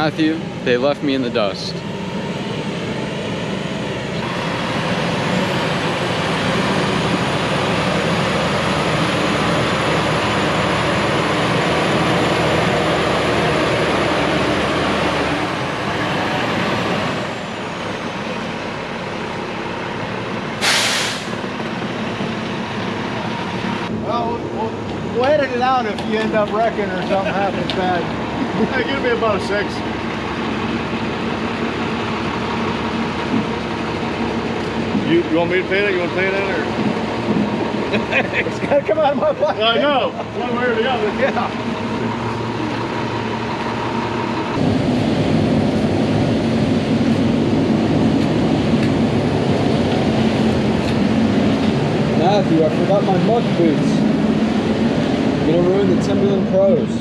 Matthew, they left me in the dust. We'll edit it out if you end up wrecking or something happens bad. Give me about a 6. You want me to pay that? You want to pay that or? It's gotta come out of my pocket. I know, one way or the other. Yeah. Matthew, I forgot my muck boots. I'm gonna ruin the Timberland Pros.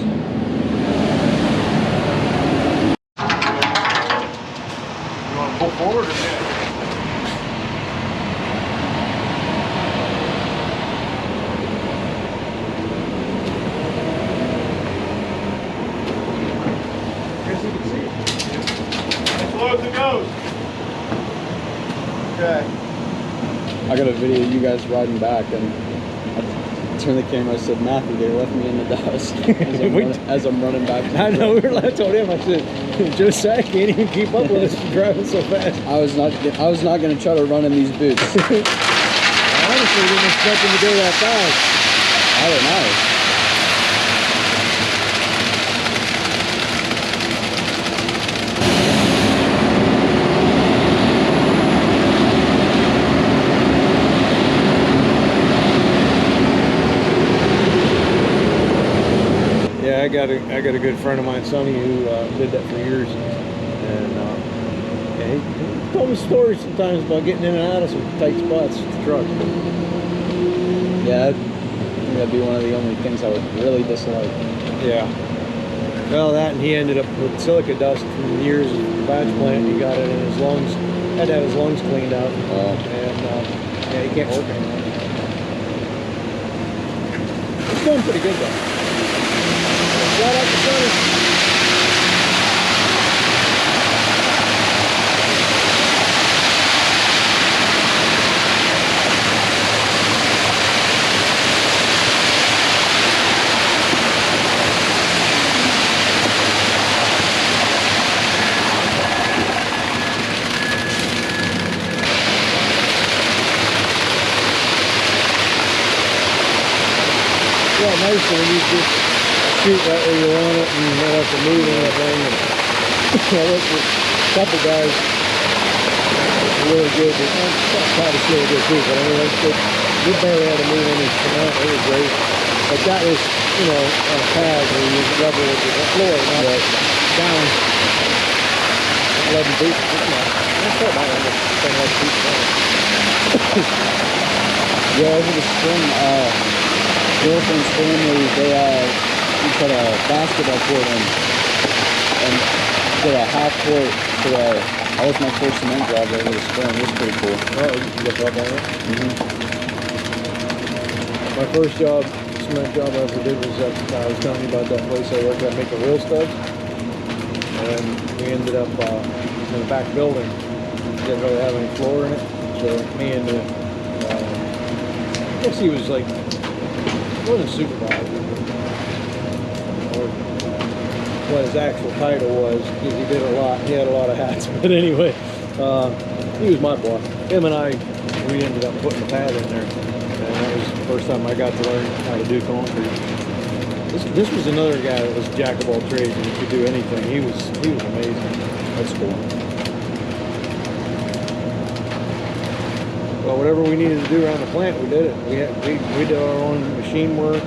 You want to pull forward or back? Guess you can see it. As low as it goes. Okay. I got a video of you guys riding back, and I turned the camera. I said, Matthew, they left me in the dust as I'm running back. I know, I told him, I said, Josiah can't even keep up with us driving so fast. I was not going to try to run in these boots. I honestly didn't expect him to go that fast. I don't know. Yeah, I got a good friend of mine, Sonny, who did that for years, and yeah, he told me stories sometimes about getting in and out of some tight spots with the truck. Yeah, I think that'd be one of the only things I would really dislike. Yeah. Well, that, and he ended up with silica dust from years at the batch plant. He got it in his lungs. Had to have his lungs cleaned out, and yeah, he can't work anymore. It's going pretty good though. Shout out to Sonny. Yeah, nice when you just shoot right where you want it and you don't have to move anything. And I worked with a couple guys really good. Probably still good too, but I mean, we barely had to move any cement. It was great. But that was, you know, on a pad where you use rubber with the floor, not down 11 feet. That's not bad. I'm just 10 feet down. Yeah, over the spring, girlfriend's family, we put a basketball court in and did a half court today. That was my first cement job over the spring. It was pretty cool. Oh, you look up on it? My first cement job I ever did was I was telling you about that place I worked at making wheel studs. And we ended up in the back building. Didn't really have any floor in it. So me and I guess he was like, he wasn't a supervisor, or what his actual title was, because he did a lot. He had a lot of hats. But anyway, he was my boss. Him and I, we ended up putting the pad in there, and that was the first time I got to learn how to do concrete. This was another guy that was jack of all trades and he could do anything. He was amazing. That's cool. Well, whatever we needed to do around the plant, we did it. We did our own machine work.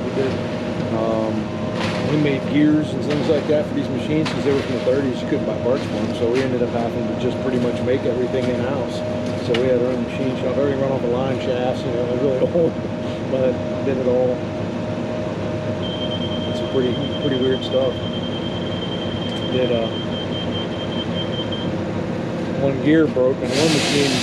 We made gears and things like that for these machines because they were from the 30s. You couldn't buy parts for them, so we ended up having to just pretty much make everything in house. So we had our own machine shop. Everything run off of line shafts. You know, it was really old, but did it all. It's some pretty weird stuff. Did one gear broke on one machine.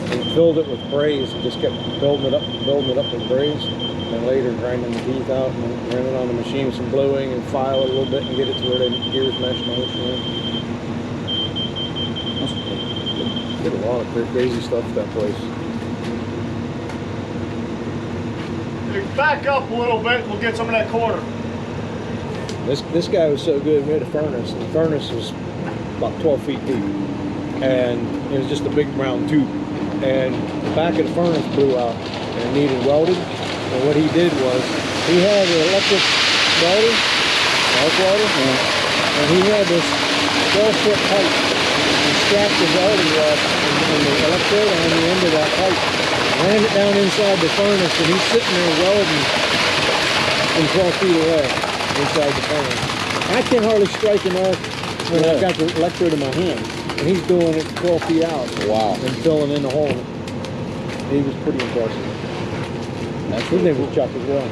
We filled it with braze and just kept building it up with braze. and then later grinding the teeth out and running on the machine with some bluing and file it a little bit and get it to where the gears mesh nice. Did a lot of crazy stuff at that place. Hey, back up a little bit, we'll get some of that quarter. This guy was so good. We had a furnace. The furnace was about 12 feet deep, and it was just a big round tube. And the back of the furnace blew out and it needed welded. And what he did was he had an electric welder, arc welder, and he had this 12-foot pipe. He strapped the welding rod and the electrode on the end of that pipe, ran it down inside the furnace, and he's sitting there welding from 12 feet away inside the furnace. I can hardly strike an arc when I've got the electrode in my hand, and he's doing it 12 feet out. Wow. And filling in the hole. He was pretty impressive. His name was Chuck as well.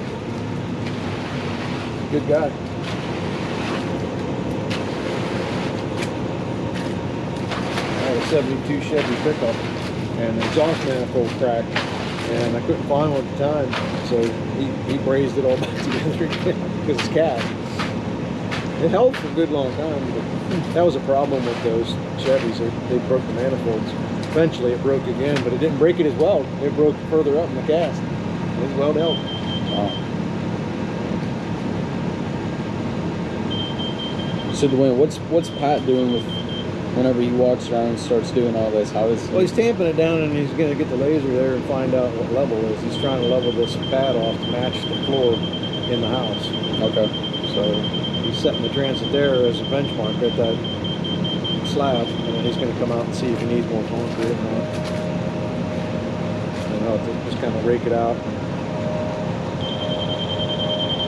Good guy. I had a 72 Chevy pickup, and the exhaust manifold cracked, and I couldn't find one at the time, so he brazed it all back together again because it's cast. It held for a good long time, but that was a problem with those Chevys. They broke the manifolds. Eventually it broke again, but it didn't break it as well. It broke further up in the cast. It was well held. Wow. So Dwayne, what's Pat doing with whenever he walks around and starts doing all this? How is he? Well, he's tamping it down, and he's going to get the laser there and find out what level it is. He's trying to level this pad off to match the floor in the house. Okay. So he's setting the transit there as a benchmark at that slab, and then he's going to come out and see if he needs more concrete or not. And I'll have to just kind of rake it out.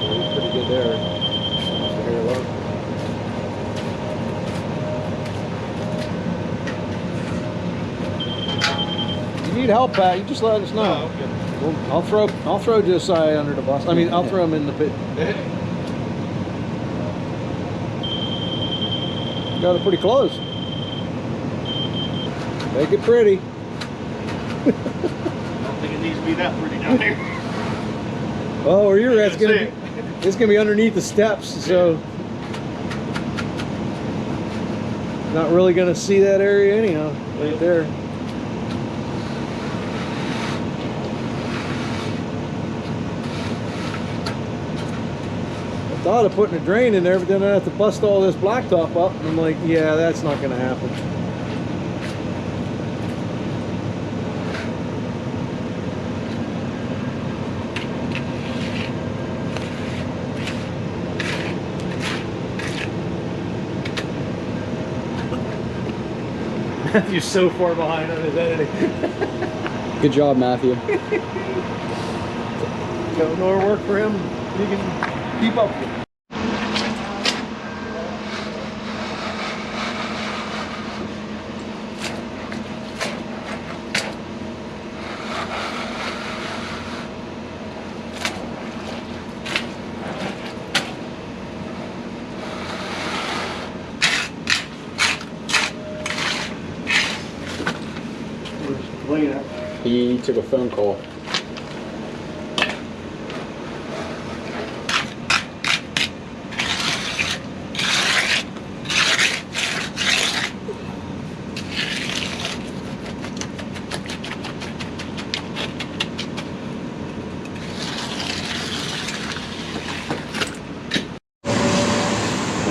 He's pretty good there. Here, look. If you need help, Pat, you just let us know. Oh, okay. Well, I'll throw Josiah under the bus. I mean, I'll throw him in the pit. Got it pretty close. Make it pretty. I don't think it needs to be that pretty down here. Oh, where you're at, See it's gonna be underneath the steps, so not really gonna see that area anyhow. Right there. I thought of putting a drain in there, but then I have to bust all this blacktop up, and I'm like, yeah, that's not gonna happen. Matthew's so far behind on his editing. Good job, Matthew. Got more work for him. You can keep up with it. He took a phone call.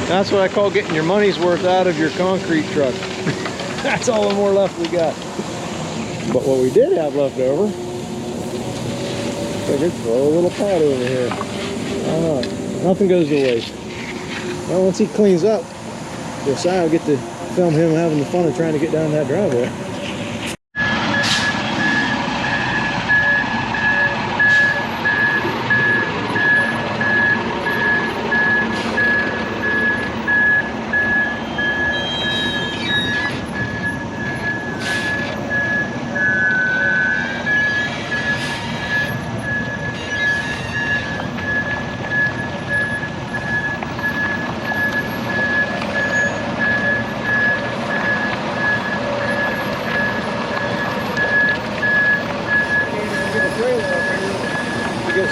That's what I call getting your money's worth out of your concrete truck. That's all the more left we got. But what we did have left over, figured throw a little pot over here. Nothing goes to waste. Well, once he cleans up, Josiah will get to film him having the fun of trying to get down that driveway.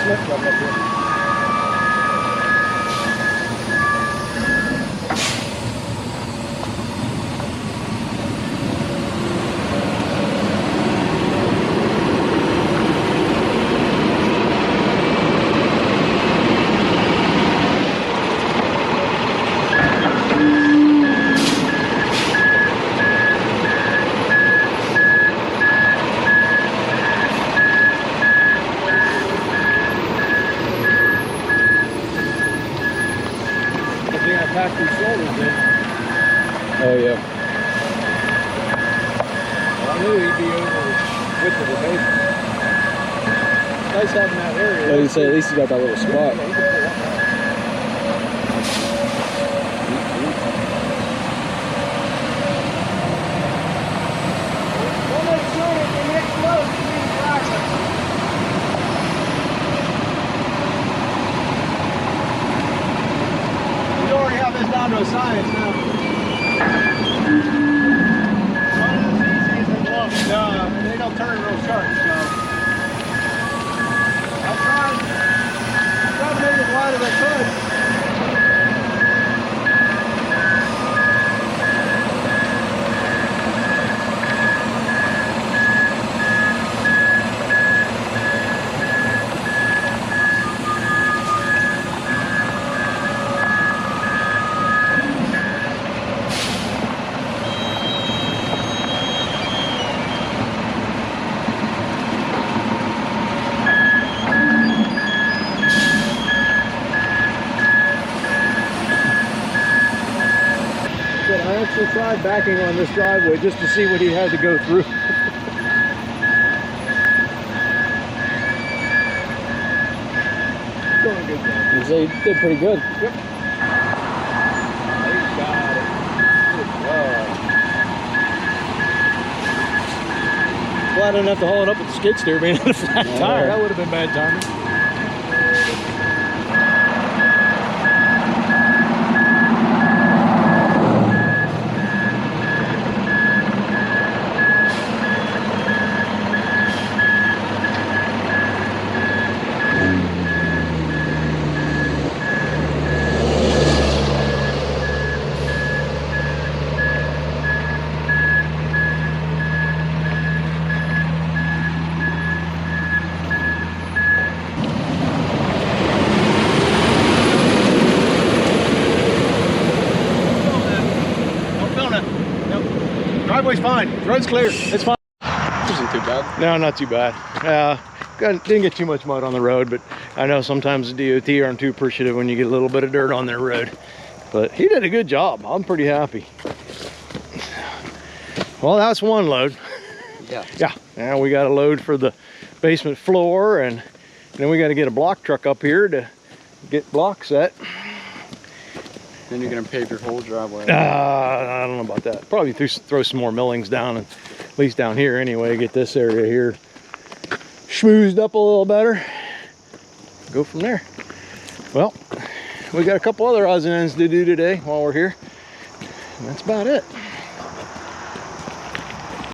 cement job up here. Pack these shoulders in. Oh yeah. Well, I knew he'd be over the width of the basement. Nice having that area. Like you say, at least you got that little spot. Yeah, you can pull up that. Well, make sure that the next load is being practiced. We already have this down to a science now. One of the easiest that look. No, they don't turn real sharp, so. I tried to make it as wide as I could. I actually tried backing on this driveway just to see what he had to go through. Doing good job. You say you did pretty good. Yep. He got it. Good job. Well, I didn't have to haul it up with the skid steer being on a flat tire. That would have been bad timing. Driveway's fine. Road's clear. It's fine. Isn't too bad. No, not too bad. Didn't get too much mud on the road, but I know sometimes the DOT aren't too appreciative when you get a little bit of dirt on their road. But he did a good job. I'm pretty happy. Well, that's one load. Yeah. Yeah. Now we got a load for the basement floor, and then we got to get a block truck up here to get block set. Then you're gonna pave your whole driveway. I don't know about that. Probably throw some more millings down, and at least down here anyway, get this area here schmoozed up a little better. Go from there. Well, we got a couple other odds and ends to do today while we're here. And that's about it.